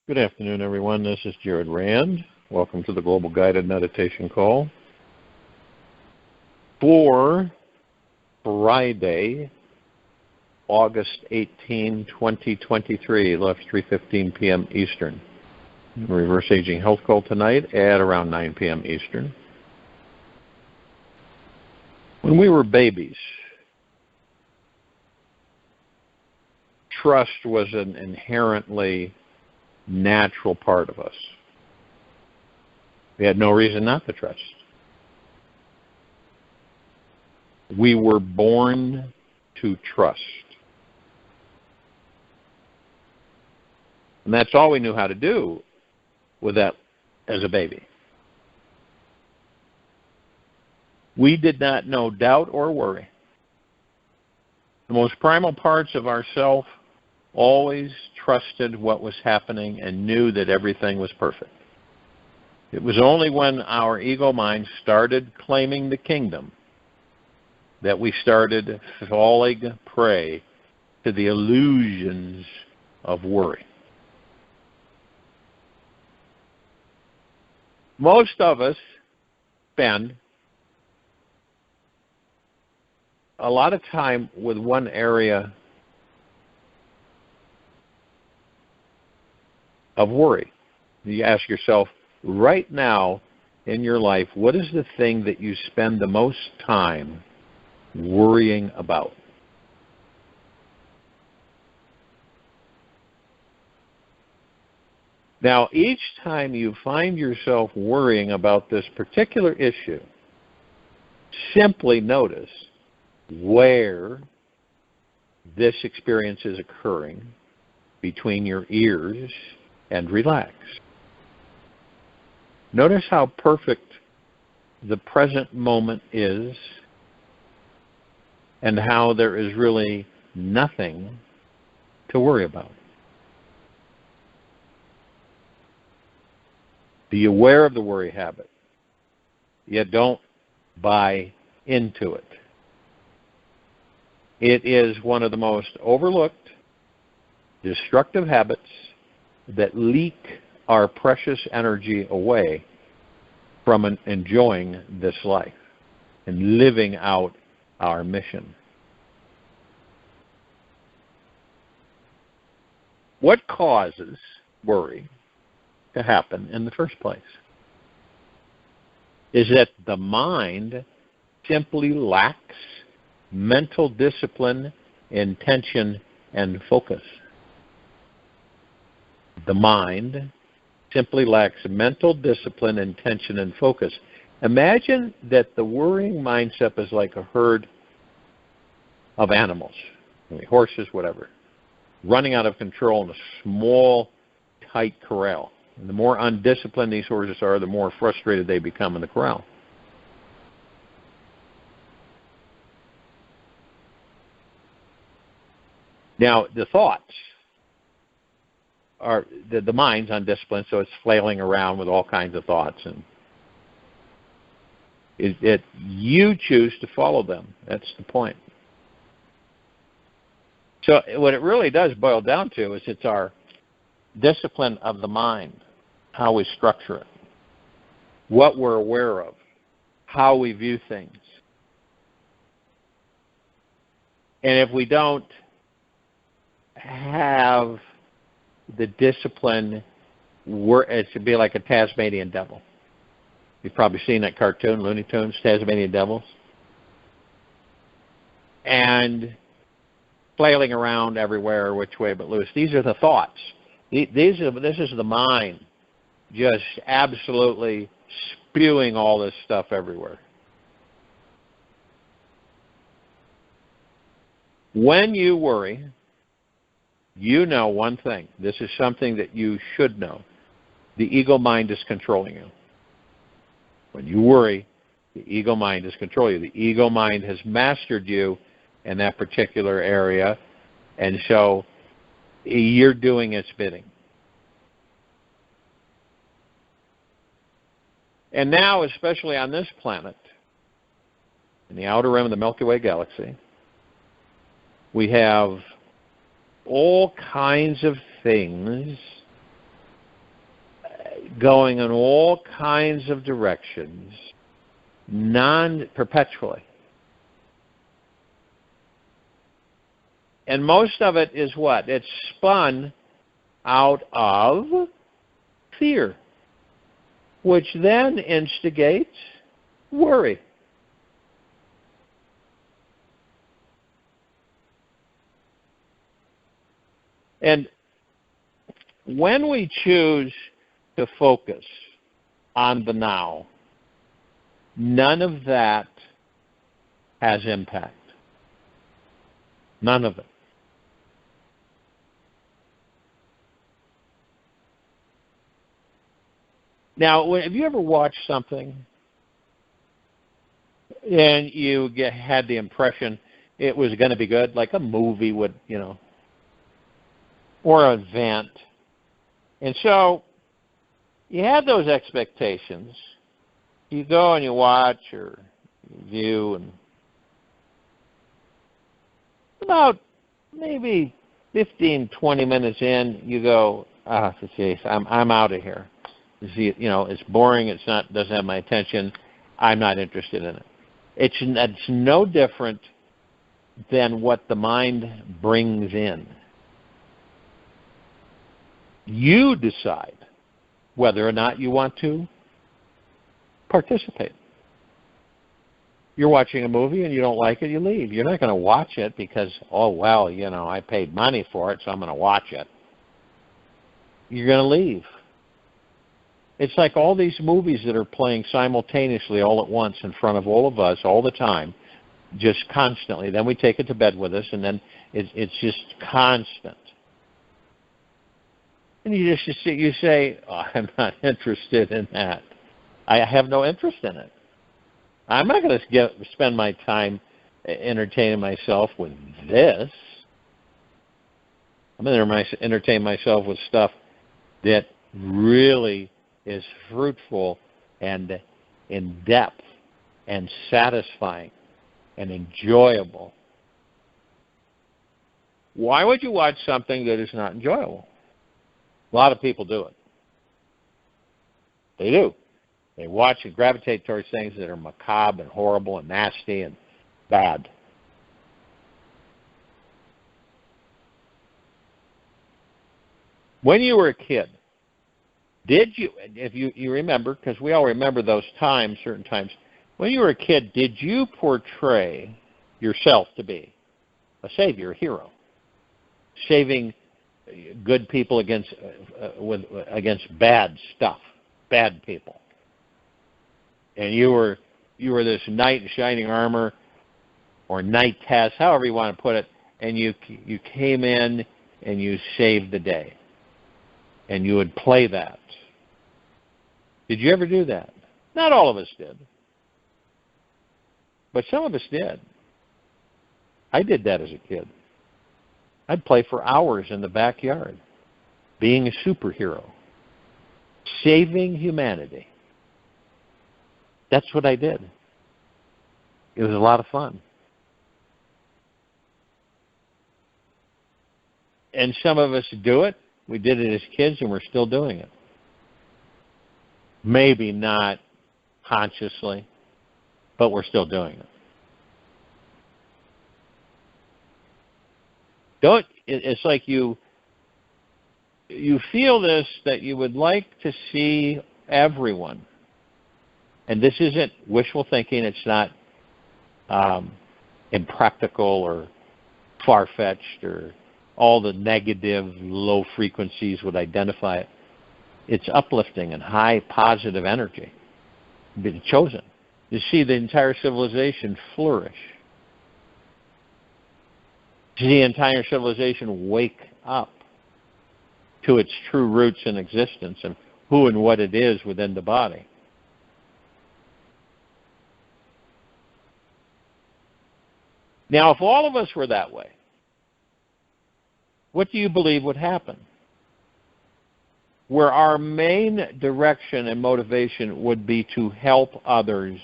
Good afternoon, everyone. This is Jared Rand. Welcome to the Global Guided Meditation Call for Friday, August 18, 2023, left 3:15 p.m. Eastern. Reverse Aging Health Call tonight at around 9 p.m. Eastern. When we were babies, trust was an inherently natural part of us. We had no reason not to trust. We were born to trust. And that's all we knew how to do with that as a baby. We did not know doubt or worry. The most primal parts of ourself always trusted what was happening and knew that everything was perfect. It was only when our ego mind started claiming the kingdom that we started falling prey to the illusions of worry. Most of us spend a lot of time with one area of worry. You ask yourself, right now in your life, what is the thing that you spend the most time worrying about? Now, each time you find yourself worrying about this particular issue, simply notice where this experience is occurring between your ears and relax. Notice how perfect the present moment is and how there is really nothing to worry about. Be aware of the worry habit, yet don't buy into it. It is one of the most overlooked, destructive habits that leak our precious energy away from enjoying this life and living out our mission. What causes worry to happen in the first place is that the mind simply lacks mental discipline, intention, and focus. The mind simply lacks mental discipline, intention, and focus. Imagine that the worrying mindset is like a herd of animals, horses, whatever, running out of control in a small, tight corral. And the more undisciplined these horses are, the more frustrated they become in the corral. Now, the thoughts are the mind's undisciplined, so it's flailing around with all kinds of thoughts, and you choose to follow them. That's the point. So what it really does boil down to is it's our discipline of the mind, how we structure it, what we're aware of, how we view things. And if we don't have the discipline, it should be like a Tasmanian devil. You've probably seen that cartoon, Looney Tunes, Tasmanian devils. And flailing around everywhere, which way but loose. These are the thoughts. This is the mind just absolutely spewing all this stuff everywhere. When you worry, you know one thing. This is something that you should know. The ego mind is controlling you. When you worry, the ego mind is controlling you. The ego mind has mastered you in that particular area, and so you're doing its bidding. And now, especially on this planet, in the outer rim of the Milky Way galaxy, we have all kinds of things going in all kinds of directions, non-perpetually. And most of it is what? It's spun out of fear, which then instigates worry. And when we choose to focus on the now, none of that has impact. None of it. Now, have you ever watched something and you had the impression it was going to be good, like a movie would, or an event, and so you had those expectations. You go and you watch or view, and about maybe 15, 20 minutes in, you go, geez, I'm out of here. It's boring. Doesn't have my attention. I'm not interested in it. It's no different than what the mind brings in. You decide whether or not you want to participate. You're watching a movie and you don't like it, you leave. You're not going to watch it because, I paid money for it, so I'm going to watch it. You're going to leave. It's like all these movies that are playing simultaneously all at once in front of all of us all the time, just constantly. Then we take it to bed with us, and then it's just constant. And you say, I'm not interested in that. I have no interest in it. I'm not going to spend my time entertaining myself with this. I'm going to entertain myself with stuff that really is fruitful and in depth and satisfying and enjoyable. Why would you watch something that is not enjoyable? A lot of people do it. They do. They watch and gravitate towards things that are macabre and horrible and nasty and bad. When you were a kid, did you, if you remember, because we all remember those times, certain times, when you were a kid, did you portray yourself to be a savior, a hero, saving good people against bad stuff, bad people? And you were this knight in shining armor, or knightess, however you want to put it, and you came in and you saved the day. And you would play that. Did you ever do that? Not all of us did. But some of us did. I did that as a kid. I'd play for hours in the backyard, being a superhero, saving humanity. That's what I did. It was a lot of fun. And some of us do it. We did it as kids, and we're still doing it. Maybe not consciously, but we're still doing it. It's like you feel this, that you would like to see everyone, and this isn't wishful thinking, it's not impractical or far-fetched or all the negative, low frequencies would identify it. It's uplifting and high positive energy. Been chosen. You see the entire civilization flourish. See the entire civilization wake up to its true roots in existence and who and what it is within the body. Now, if all of us were that way, what do you believe would happen? Where our main direction and motivation would be to help others,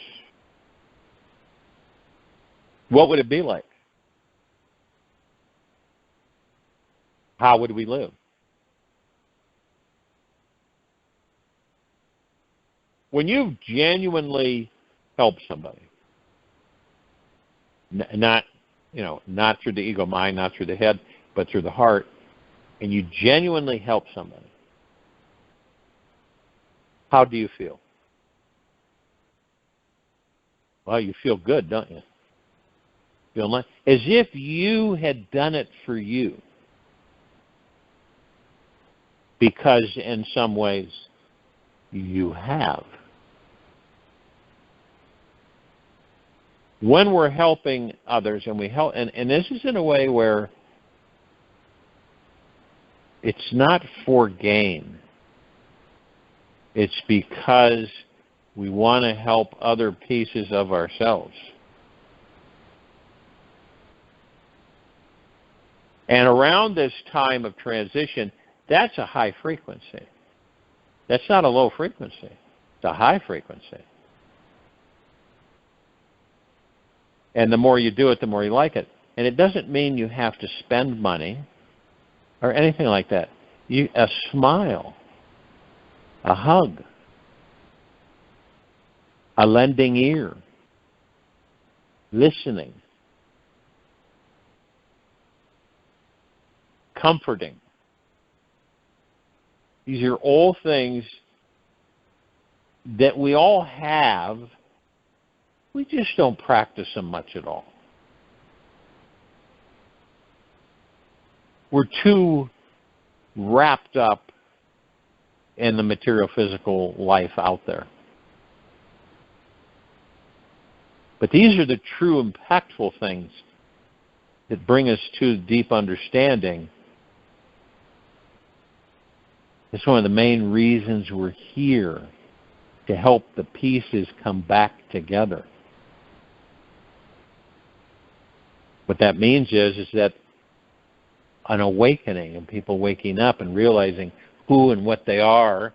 what would it be like? How would we live? when you've genuinely helped somebody, not through the ego mind, not through the head, but through the heart, and you genuinely help somebody, how do you feel? Well, you feel good, don't you? Feel nice, as if you had done it for you, because in some ways you have. When we're helping others, and we help, and this is in a way where it's not for gain. It's because we want to help other pieces of ourselves. And around this time of transition, that's a high frequency. That's not a low frequency. It's a high frequency. And the more you do it, the more you like it. And it doesn't mean you have to spend money or anything like that. A smile, a hug, a lending ear, listening, comforting. These are all things that we all have. We just don't practice them much at all. We're too wrapped up in the material physical life out there. But these are the true impactful things that bring us to deep understanding. It's one of the main reasons we're here, to help the pieces come back together. What that means is that an awakening, and people waking up and realizing who and what they are,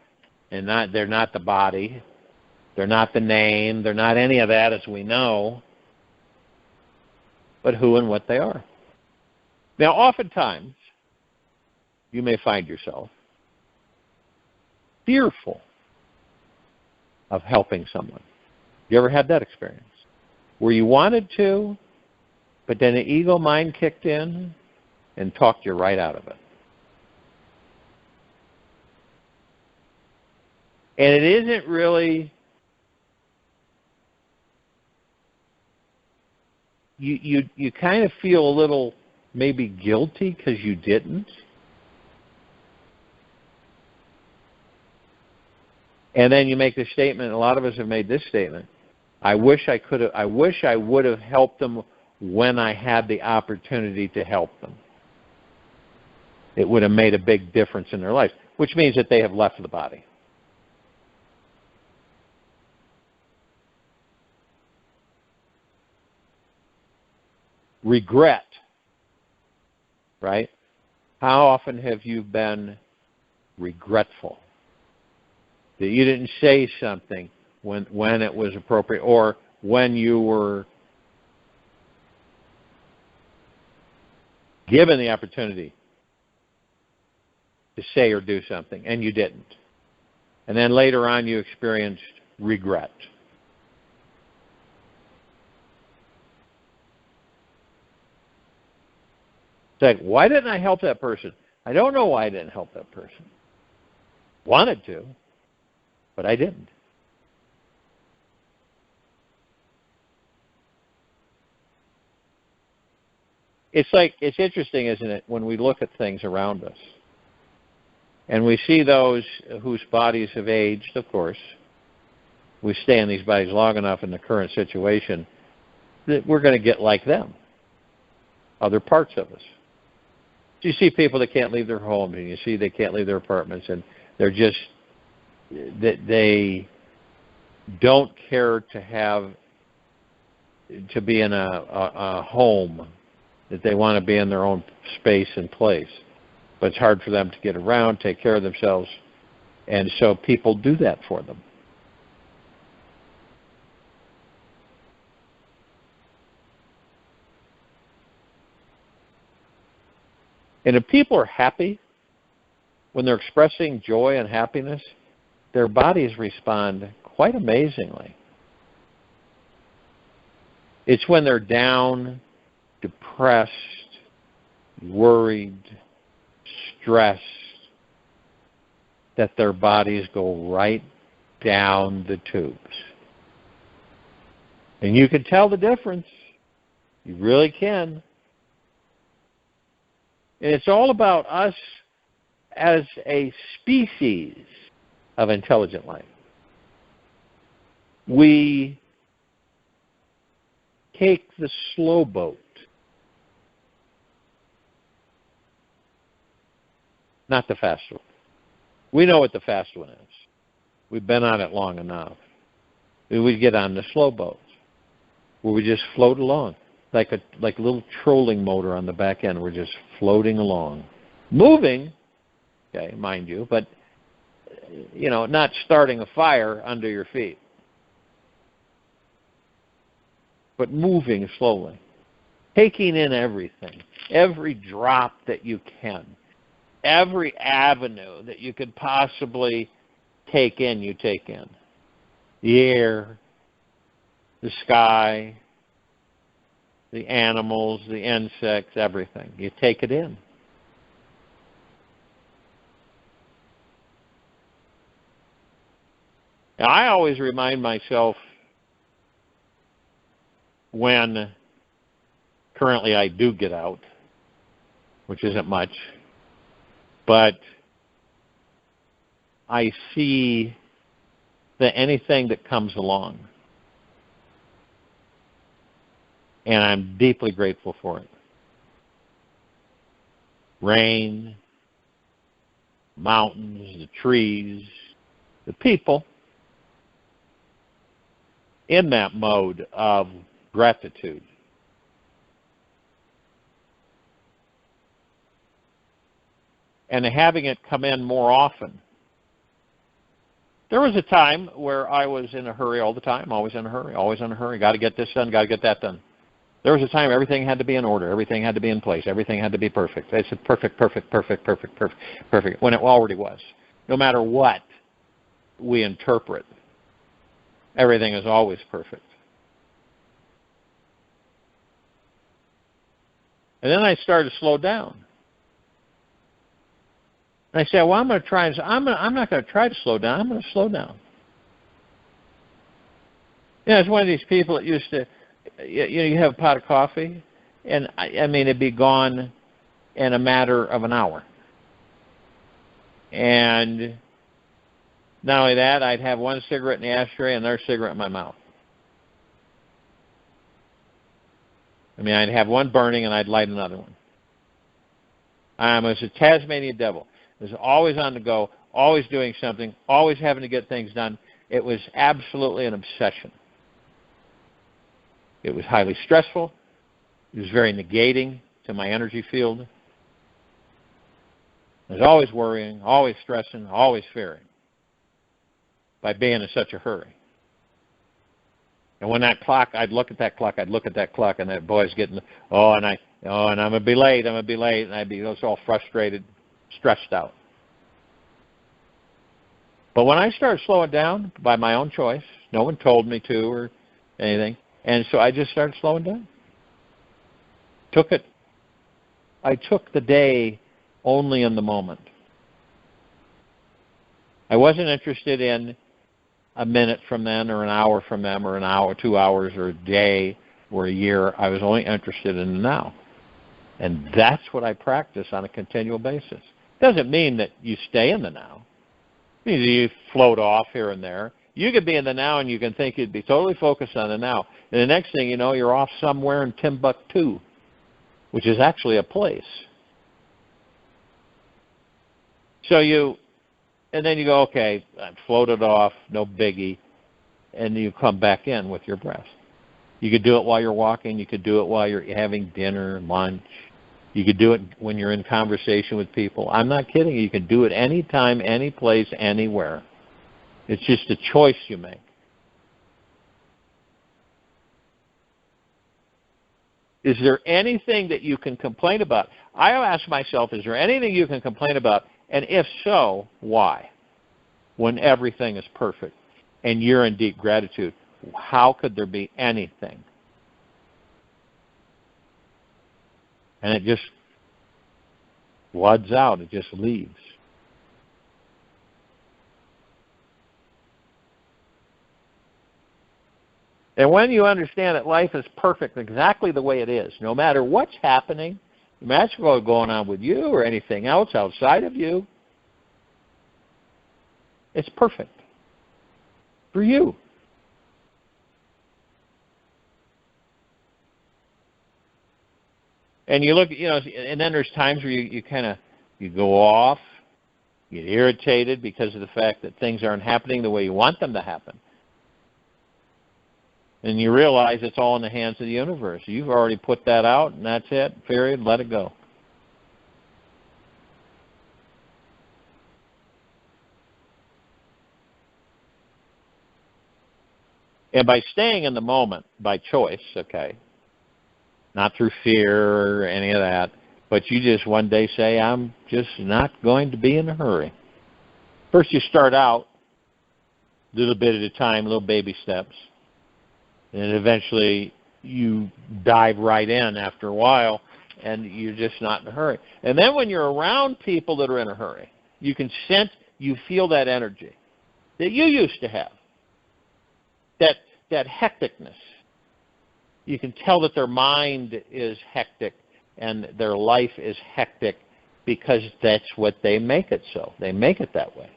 and they're not the body, they're not the name, they're not any of that as we know, but who and what they are. Now, oftentimes, you may find yourself fearful of helping someone. You ever had that experience? Where you wanted to, but then the ego mind kicked in and talked you right out of it. And it isn't really, you kind of feel a little maybe guilty because you didn't. And then you make the statement, a lot of us have made this statement, I wish I would have helped them when I had the opportunity to help them. It would have made a big difference in their life, which means that they have left the body. Regret, right? How often have you been regretful that you didn't say something when it was appropriate, or when you were given the opportunity to say or do something, and you didn't? And then later on you experienced regret. It's like, why didn't I help that person? I don't know why I didn't help that person. Wanted to, but I didn't. It's interesting, isn't it, when we look at things around us. And we see those whose bodies have aged, of course. We stay in these bodies long enough in the current situation that we're going to get like them, other parts of us. So you see people that can't leave their homes, and you see they can't leave their apartments, and they're just, they don't care to be in a home, that they want to be in their own space and place. But it's hard for them to get around, take care of themselves, and so people do that for them. And if people are happy, when they're expressing joy and happiness, their bodies respond quite amazingly. It's when they're down, depressed, worried, stressed, that their bodies go right down the tubes. And you can tell the difference. You really can. And it's all about us as a species of intelligent life. We take the slow boat, not the fast one. We know what the fast one is. We've been on it long enough. We get on the slow boats, where we just float along, like a little trolling motor on the back end. We're just floating along, moving, okay, mind you, but not starting a fire under your feet, but moving slowly, taking in everything, every drop that you can, every avenue that you could possibly take in, you take in. The air, the sky, the animals, the insects, everything. You take it in. Now, I always remind myself when currently I do get out, which isn't much, but I see that anything that comes along, and I'm deeply grateful for it. Rain, mountains, the trees, the people, in that mode of gratitude. And having it come in more often. There was a time where I was in a hurry all the time, always in a hurry, got to get this done, got to get that done. There was a time everything had to be in order, everything had to be in place, everything had to be perfect. I said perfect, when it already was. No matter what we interpret, everything is always perfect. And then I started to slow down. And I said, well, I'm going to try. I'm not going to try to slow down. I'm going to slow down. It's one of these people that used to, you have a pot of coffee, and I mean, it'd be gone in a matter of an hour. And not only that, I'd have one cigarette in the ashtray and another cigarette in my mouth. I mean, I'd have one burning and I'd light another one. I was a Tasmanian devil. I was always on the go, always doing something, always having to get things done. It was absolutely an obsession. It was highly stressful. It was very negating to my energy field. I was always worrying, always stressing, always fearing by being in such a hurry. And when that clock, I'd look at that clock, and that boy's getting, and I'm going to be late, and I'd be all frustrated, stressed out. But when I started slowing down by my own choice, no one told me to or anything, and so I just started slowing down. I took the day only in the moment. I wasn't interested in a minute from then or an hour from them or an hour, 2 hours or a day or a year. I was only interested in the now. And that's what I practice on a continual basis. Doesn't mean that you stay in the now. It means you float off here and there. You could be in the now and you can think you'd be totally focused on the now. And the next thing you know, you're off somewhere in Timbuktu, which is actually a place. And then you go, okay, I floated off, no biggie, and you come back in with your breath. You could do it while you're walking. You could do it while you're having dinner, lunch. You could do it when you're in conversation with people. I'm not kidding you. You can do it anytime, any place, anywhere. It's just a choice you make. Is there anything that you can complain about? I ask myself, is there anything you can complain about? And if so, why? When everything is perfect. and you're in deep gratitude, how could there be anything? And it just floods out. It just leaves. And when you understand that life is perfect exactly the way it is, no matter what's happening, no matter what's going on with you or anything else outside of you, it's perfect for you. And you look, and then there's times where you go off, you get irritated because of the fact that things aren't happening the way you want them to happen. And you realize it's all in the hands of the universe. You've already put that out, and that's it, period, let it go. And by staying in the moment, by choice, okay, not through fear or any of that, but you just one day say, I'm just not going to be in a hurry. First you start out, a little bit at a time, little baby steps, and eventually you dive right in after a while, and you're just not in a hurry. And then when you're around people that are in a hurry, you can sense, you feel that energy that you used to have, that hecticness. You can tell that their mind is hectic and their life is hectic because that's what they make it so. They make it that way.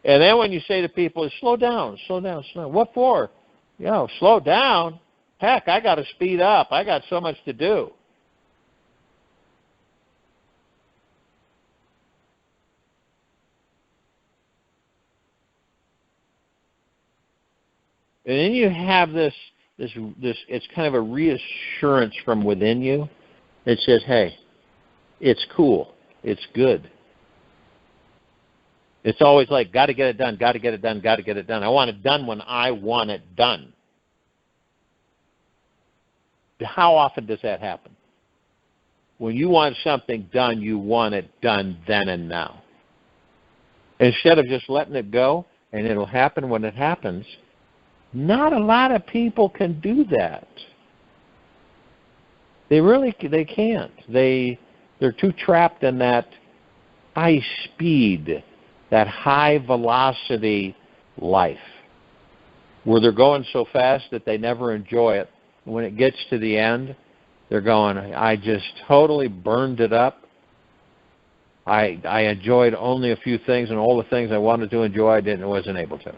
And then when you say to people, slow down, slow down, slow down. What for? Slow down? Heck, I got to speed up. I got so much to do. And then you have this, it's kind of a reassurance from within you that says, hey, it's cool, it's good. It's always like, got to get it done, got to get it done, got to get it done. I want it done when I want it done. How often does that happen? When you want something done, you want it done then and now. Instead of just letting it go, and it'll happen when it happens. Not a lot of people can do that. They can't. They're too trapped in that high speed, that high velocity life, where they're going so fast that they never enjoy it. When it gets to the end, they're going, I just totally burned it up. I enjoyed only a few things, and all the things I wanted to enjoy, I wasn't able to.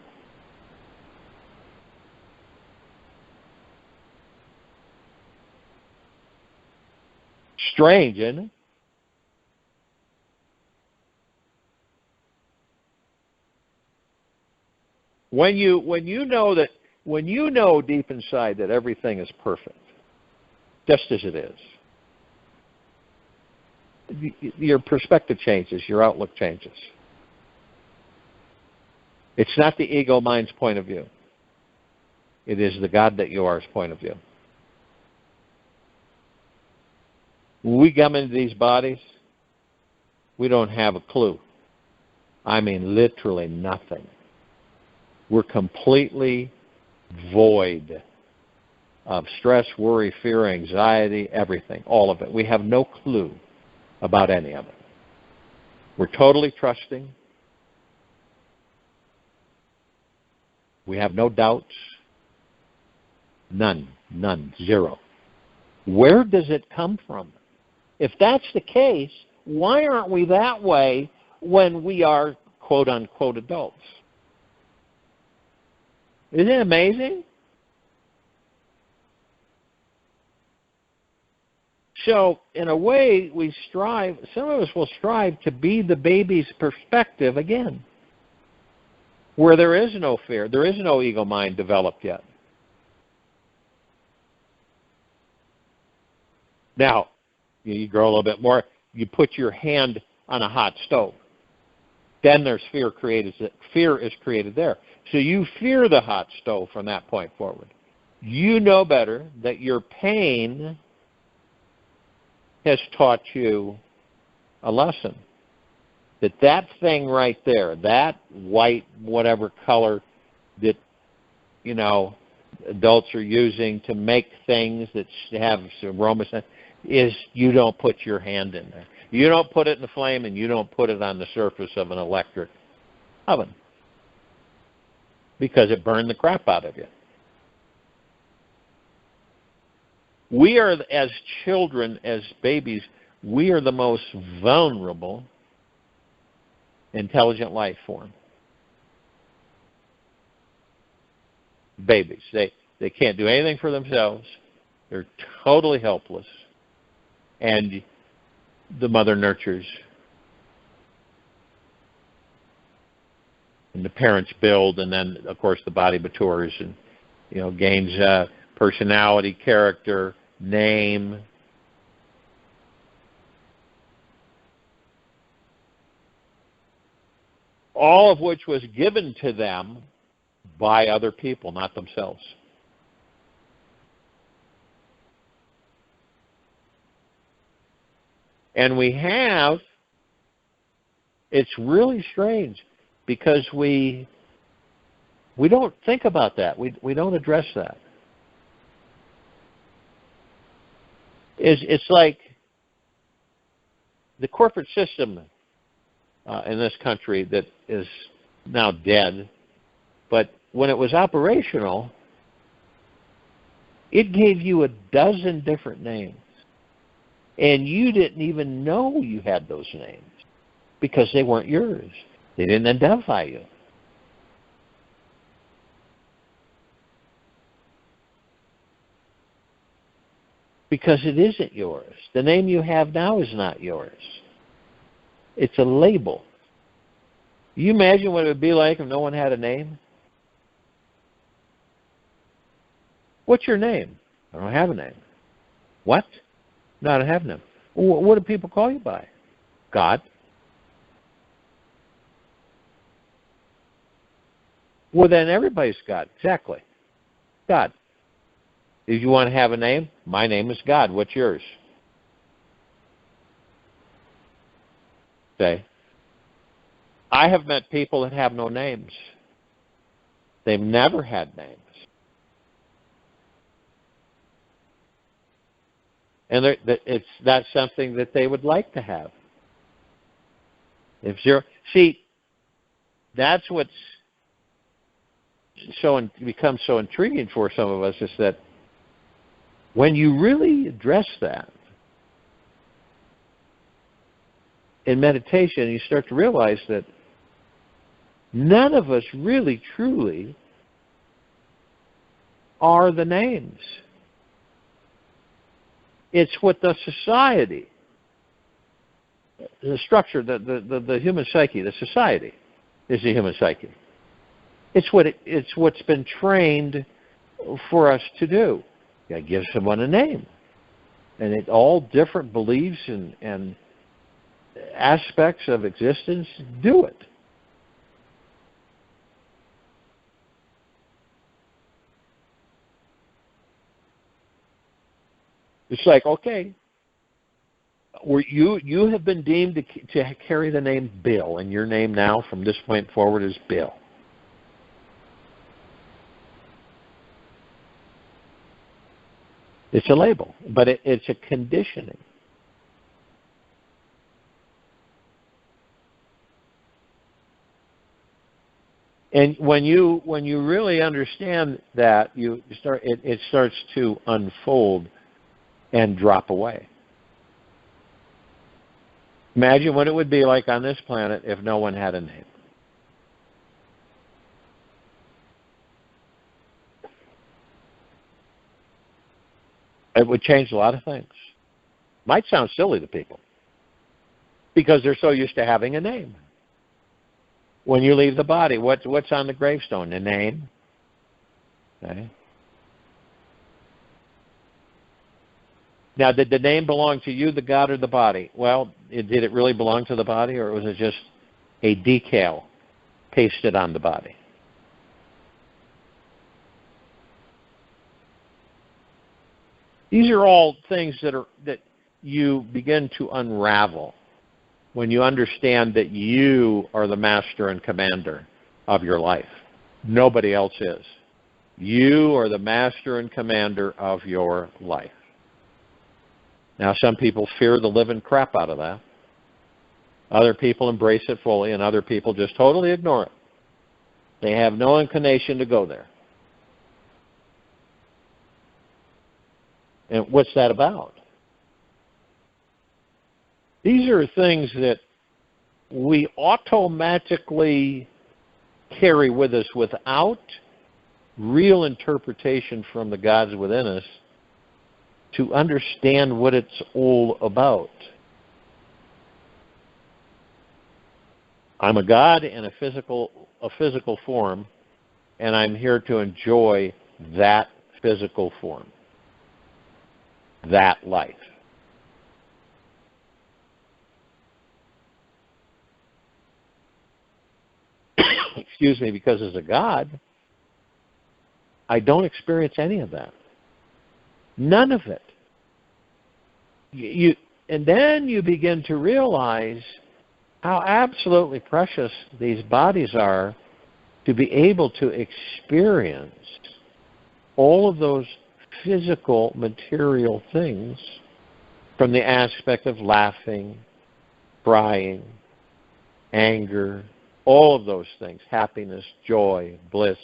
Strange, isn't it? When you know deep inside that everything is perfect, just as it is, your perspective changes, your outlook changes. It's not the ego mind's point of view. It is the God that you are's point of view. When we come into these bodies, we don't have a clue. I mean, literally nothing. We're completely void of stress, worry, fear, anxiety, everything, all of it. We have no clue about any of it. We're totally trusting. We have no doubts. None, zero. Where does it come from? If that's the case, why aren't we that way when we are quote-unquote adults? Isn't it amazing? So, in a way, some of us will strive to be the baby's perspective again, where there is no fear, there is no ego mind developed yet. Now, you grow a little bit more, you put your hand on a hot stove. Then there's fear is created there. So you fear the hot stove from that point forward. You know better that your pain has taught you a lesson. That thing right there, that white, whatever color that, you know, adults are using to make things that have aromas, is you don't put your hand in there. You don't put it in the flame, and you don't put it on the surface of an electric oven, because it burned the crap out of you. We are, as children, as babies, we are the most vulnerable intelligent life form. Babies. They can't do anything for themselves. They're totally helpless. And the mother nurtures. And the parents build, and then, of course, the body matures and, you know, gains personality, character, name. All of which was given to them by other people, not themselves. And we have, it's really strange, because we don't think about that. We don't address that. It's like the corporate system in this country that is now dead, but when it was operational, it gave you a dozen different names. And you didn't even know you had those names because they weren't yours. They didn't identify you. Because it isn't yours. The name you have now is not yours. It's a label. You imagine what it would be like if no one had a name? What's your name? I don't have a name. What? No, I don't have a name. What do people call you by? God. Well, then everybody's God. Exactly. God. If you want to have a name, my name is God. What's yours? Okay. I have met people that have no names. They've never had names. And it's not something that they would like to have. See, that's what's becomes so intriguing for some of us, is that when you really address that in meditation, you start to realize that none of us really, truly are the names. It's what the society, the structure, the human psyche, the society is the human psyche. It's what's been trained for us to do. You gotta give someone a name. And all different beliefs and aspects of existence do it. It's like, okay, you have been deemed to carry the name Bill, and your name now from this point forward is Bill. It's a label, but it's a conditioning. And when you really understand that, it starts to unfold and drop away. Imagine what it would be like on this planet if no one had a name. It would change a lot of things. Might sound silly to people because they're so used to having a name. When you leave the body, what's on the gravestone? The name. Okay. Now, did the name belong to you, the God, or the body? Well, did it really belong to the body, or was it just a decal pasted on the body? These are all things that you begin to unravel when you understand that you are the master and commander of your life. Nobody else is. You are the master and commander of your life. Now, some people fear the living crap out of that. Other people embrace it fully, and other people just totally ignore it. They have no inclination to go there. And what's that about? These are things that we automatically carry with us without real interpretation from the gods within us to understand what it's all about. I'm a god in a physical form, and I'm here to enjoy that physical form, that life. Excuse me, because as a god, I don't experience any of that. None of it. And then you begin to realize how absolutely precious these bodies are to be able to experience all of those physical, material things from the aspect of laughing, crying, anger, all of those things, happiness, joy, bliss.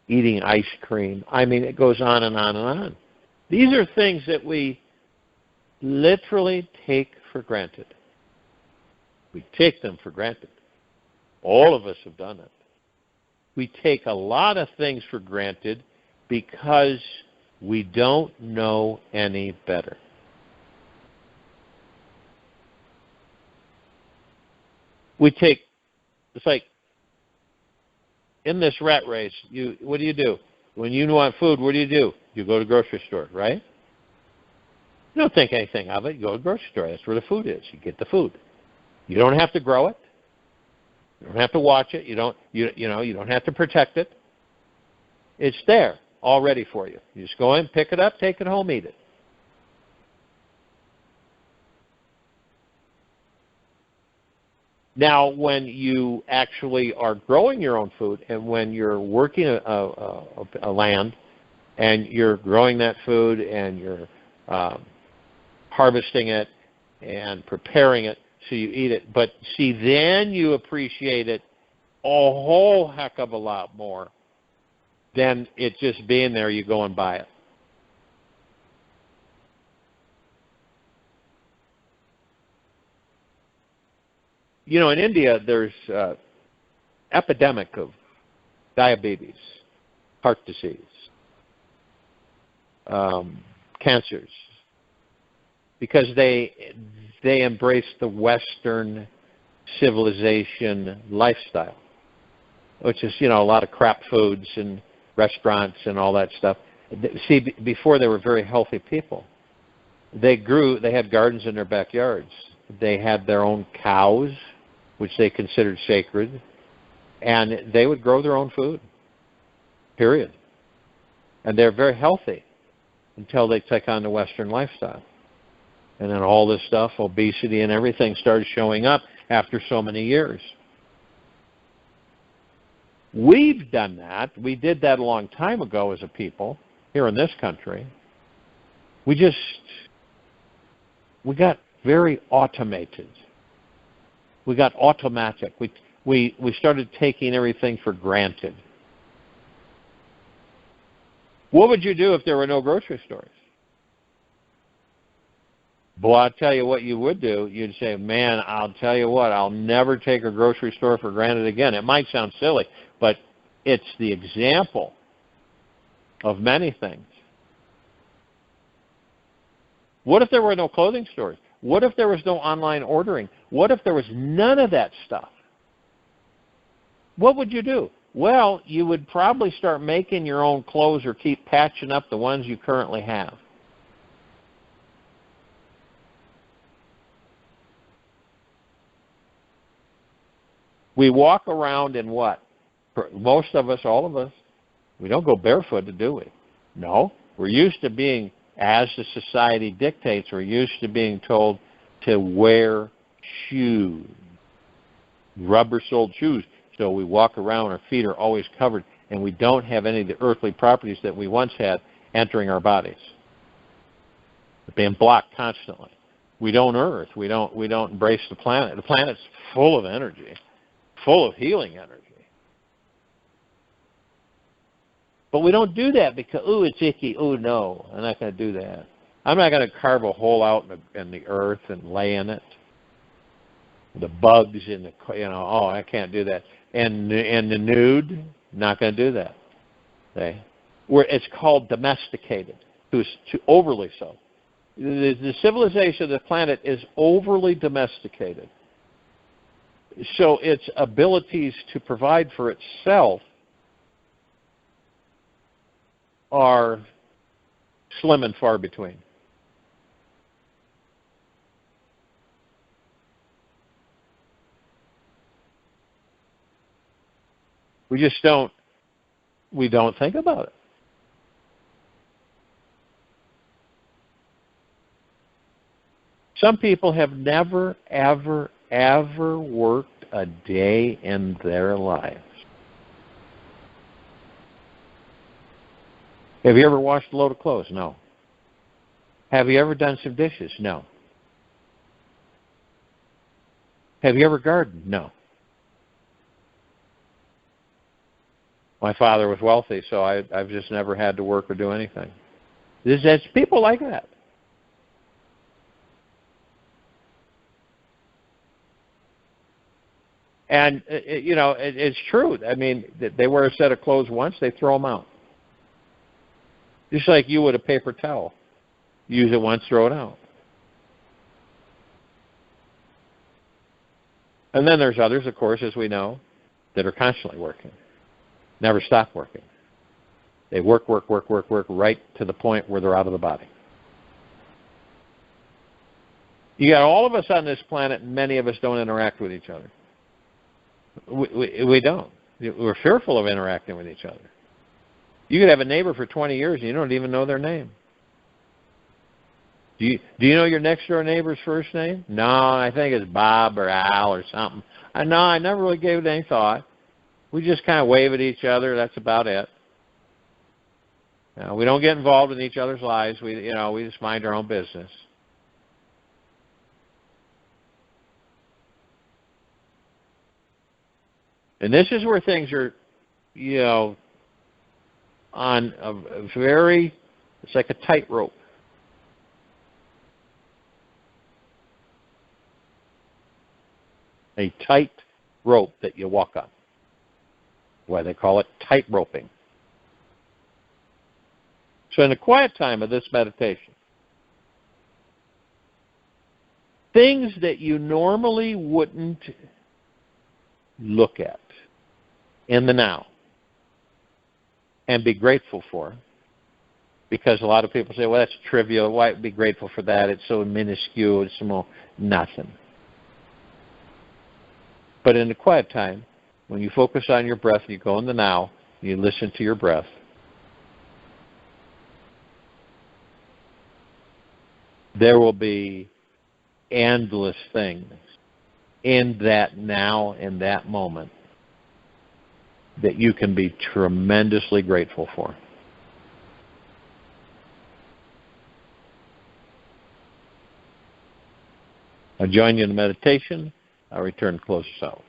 Eating ice cream. I mean, it goes on and on and on. These are things that we literally take for granted. We take them for granted. All of us have done it. We take a lot of things for granted because we don't know any better. It's like in this rat race, what do? When you want food, what do? You go to the grocery store, right? You don't think anything of it. You go to the grocery store. That's where the food is. You get the food. You don't have to grow it. You don't have to watch it. You don't have to protect it. It's there, all ready for you. You just go in, pick it up, take it home, eat it. Now, when you actually are growing your own food, and when you're working a land, and you're growing that food, and you're harvesting it, and preparing it, so you eat it. But see, then you appreciate it a whole heck of a lot more than it just being there. You go and buy it. You know, in India, there's epidemic of diabetes, heart disease, cancers, because they embrace the Western civilization lifestyle, which is, a lot of crap foods and restaurants and all that stuff. See, before they were very healthy people. They had gardens in their backyards. They had their own cows, which they considered sacred, and they would grow their own food, period. And they're very healthy until they take on the Western lifestyle. And then all this stuff, obesity and everything, started showing up after so many years. We've done that. We did that a long time ago as a people here in this country. We got very automated. We got automatic. We started taking everything for granted. What would you do if there were no grocery stores? Boy, I'll tell you what you would do. You'd say, man, I'll tell you what, I'll never take a grocery store for granted again. It might sound silly, but it's the example of many things. What if there were no clothing stores? What if there was no online ordering? What if there was none of that stuff? What would you do? Well, you would probably start making your own clothes or keep patching up the ones you currently have. We walk around in what? For most of us, all of us, we don't go barefooted, do we? No. We're used to being, as the society dictates, we're used to being told to wear shoes, rubber-soled shoes. So we walk around, our feet are always covered, and we don't have any of the earthly properties that we once had entering our bodies. They're being blocked constantly. We don't earth. We don't embrace the planet. The planet's full of energy, full of healing energy. But we don't do that because, ooh, it's icky. Ooh, no, I'm not going to do that. I'm not going to carve a hole out in the earth and lay in it. The bugs in the, oh, I can't do that. And the nude, not going to do that. Okay? It's called domesticated, to overly so. The civilization of the planet is overly domesticated. So its abilities to provide for itself are slim and far between. We just don't think about it. Some people have never, ever, ever worked a day in their lives. Have you ever washed a load of clothes? No. Have you ever done some dishes? No. Have you ever gardened? No. My father was wealthy, so I've just never had to work or do anything. There's people like that. And, it's true. I mean, they wear a set of clothes once, they throw them out. Just like you would a paper towel. Use it once, throw it out. And then there's others, of course, as we know, that are constantly working. Never stop working. They work right to the point where they're out of the body. You got all of us on this planet, and many of us don't interact with each other. We don't. We're fearful of interacting with each other. You could have a neighbor for 20 years and you don't even know their name. Do you know your next door neighbor's first name? No, I think it's Bob or Al or something. No, I never really gave it any thought. We just kind of wave at each other. That's about it. We don't get involved in each other's lives. We just mind our own business. And this is where things are, on a very, it's like a tightrope. A tight rope that you walk on. Why they call it tight roping. So in the quiet time of this meditation, things that you normally wouldn't look at in the now and be grateful for, because a lot of people say, well, that's trivial. Why be grateful for that? It's so minuscule. It's small. Nothing. But in the quiet time, when you focus on your breath, you go in the now, and you listen to your breath, there will be endless things in that now, in that moment, that you can be tremendously grateful for. I'll join you in the meditation. I'll return to close us out.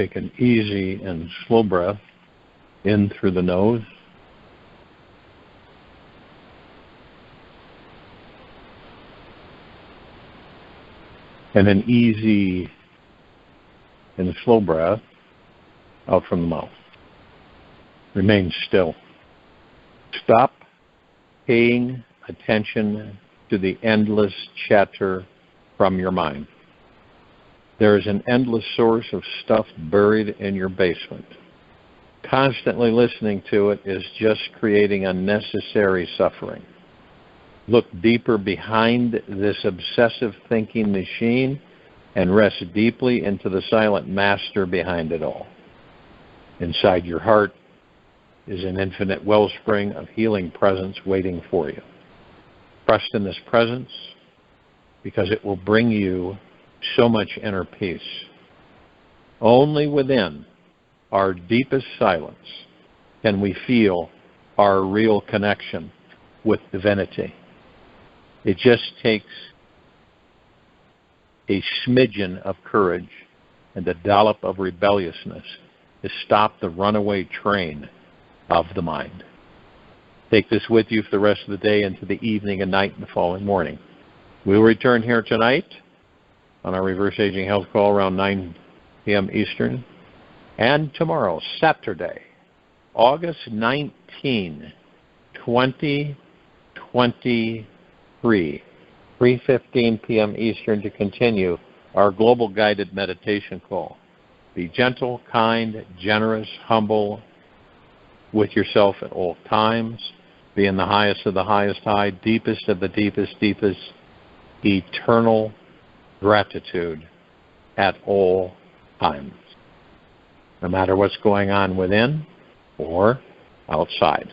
Take an easy and slow breath in through the nose. And an easy and slow breath out from the mouth. Remain still. Stop paying attention to the endless chatter from your mind. There is an endless source of stuff buried in your basement. Constantly listening to it is just creating unnecessary suffering. Look deeper behind this obsessive thinking machine and rest deeply into the silent master behind it all. Inside your heart is an infinite wellspring of healing presence waiting for you. Trust in this presence because it will bring you so much inner peace. Only within our deepest silence can we feel our real connection with divinity. It just takes a smidgen of courage and a dollop of rebelliousness to stop the runaway train of the mind. Take this with you for the rest of the day into the evening and night and the following morning. We will return here tonight on our Reverse Aging Health Call around 9 p.m. Eastern. And tomorrow, Saturday, August 19, 2023, 3:15 p.m. Eastern, to continue our global guided meditation call. Be gentle, kind, generous, humble with yourself at all times. Be in the highest of the highest high, deepest of the deepest, eternal gratitude at all times, no matter what's going on within or outside.